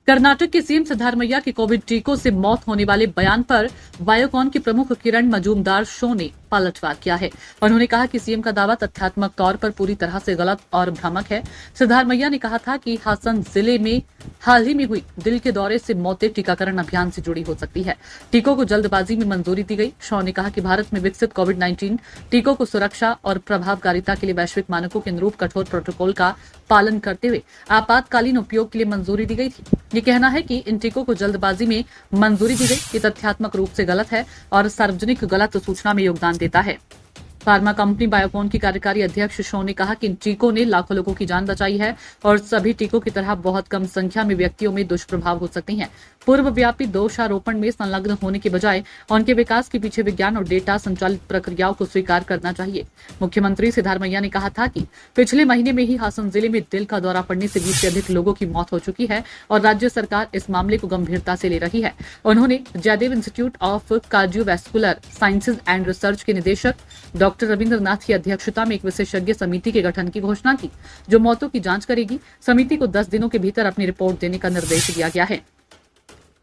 कर्नाटक के सीएम सिद्धारमैया के कोविड टीकों से मौत होने वाले बयान पर बायोकॉन के प्रमुख किरण मजूमदार शो ने पलटवार किया है। उन्होंने कहा कि सीएम का दावा तथ्यात्मक तौर पर पूरी तरह से गलत और भ्रामक है। सिद्धारमैया ने कहा था कि हासन जिले में हाल ही में हुई दिल के दौरे से मौतें टीकाकरण अभियान से जुड़ी हो सकती है। टीकों को जल्दबाजी में मंजूरी दी गई। शॉ ने कहा कि भारत में विकसित कोविड-19 टीकों को सुरक्षा और प्रभावकारिता के लिए वैश्विक मानकों के अनुरूप कठोर प्रोटोकॉल का पालन करते हुए आपातकालीन उपयोग के लिए मंजूरी दी गई थी। ये कहना है कि इन टीकों को जल्दबाजी में मंजूरी दी गई, ये तथ्यात्मक रूप से गलत है और सार्वजनिक गलत सूचना में योगदान देता है। फार्मा कंपनी बायोकॉन की कार्यकारी अध्यक्ष शो ने कहा कि इन टीकों ने लाखों लोगों की जान बचाई है और सभी टीकों की तरह बहुत कम संख्या में व्यक्तियों में दुष्प्रभाव हो सकते हैं। पूर्वव्यापी दोषारोपण में संलग्न होने के बजाय उनके विकास के पीछे विज्ञान और डेटा संचालित प्रक्रियाओं को स्वीकार करना चाहिए। मुख्यमंत्री सिद्धारमैया ने कहा था कि पिछले महीने में ही हासन जिले में दिल का दौरा पड़ने से 20 से अधिक लोगों की मौत हो चुकी है और राज्य सरकार इस मामले को गंभीरता से ले रही है। उन्होंने Jayadeva institute of cardiovascular sciences and research के निदेशक डॉक्टर रविंद्रनाथ की अध्यक्षता में एक विशेषज्ञ समिति के गठन की घोषणा की, जो मौतों की जांच करेगी। समिति को 10 दिनों के भीतर अपनी रिपोर्ट देने का निर्देश दिया गया है।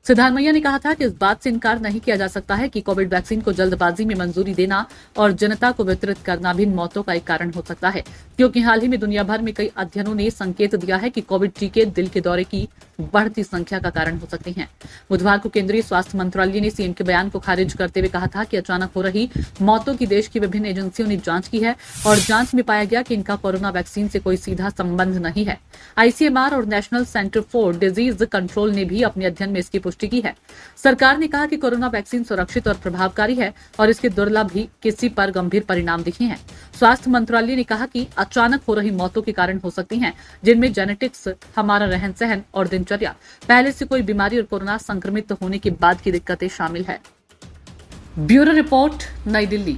सिद्धारमैया ने कहा था कि इस बात से इनकार नहीं किया जा सकता है कि कोविड वैक्सीन को जल्दबाजी में मंजूरी देना और जनता को वितरित करना भी मौतों का एक कारण हो सकता है, क्योंकि हाल ही में दुनिया भर में कई अध्ययनों ने संकेत दिया है कि कोविड टीके दिल के दौरे की बढ़ती संख्या का कारण हो सकते हैं। बुधवार को केंद्रीय स्वास्थ्य मंत्रालय ने सीएम के बयान को खारिज करते हुए कहा था कि अचानक हो रही मौतों की देश की विभिन्न एजेंसियों ने जांच की है और जांच में पाया गया कि इनका कोरोना वैक्सीन से कोई सीधा संबंध नहीं है। आईसीएमआर और national centre for disease control ने भी अपने अध्ययन में इसकी पुष्टि की है। सरकार ने कहा कि कोरोना वैक्सीन सुरक्षित और प्रभावकारी है और इसके दुर्लभ ही किसी पर गंभीर परिणाम दिखे हैं। स्वास्थ्य मंत्रालय ने कहा कि अचानक हो रही मौतों के कारण हो सकती हैं, जिनमें जेनेटिक्स, हमारा रहन सहन और दिनचर्या, पहले से कोई बीमारी और कोरोना संक्रमित होने के बाद की दिक्कतें शामिल है। ब्यूरो रिपोर्ट, नई दिल्ली।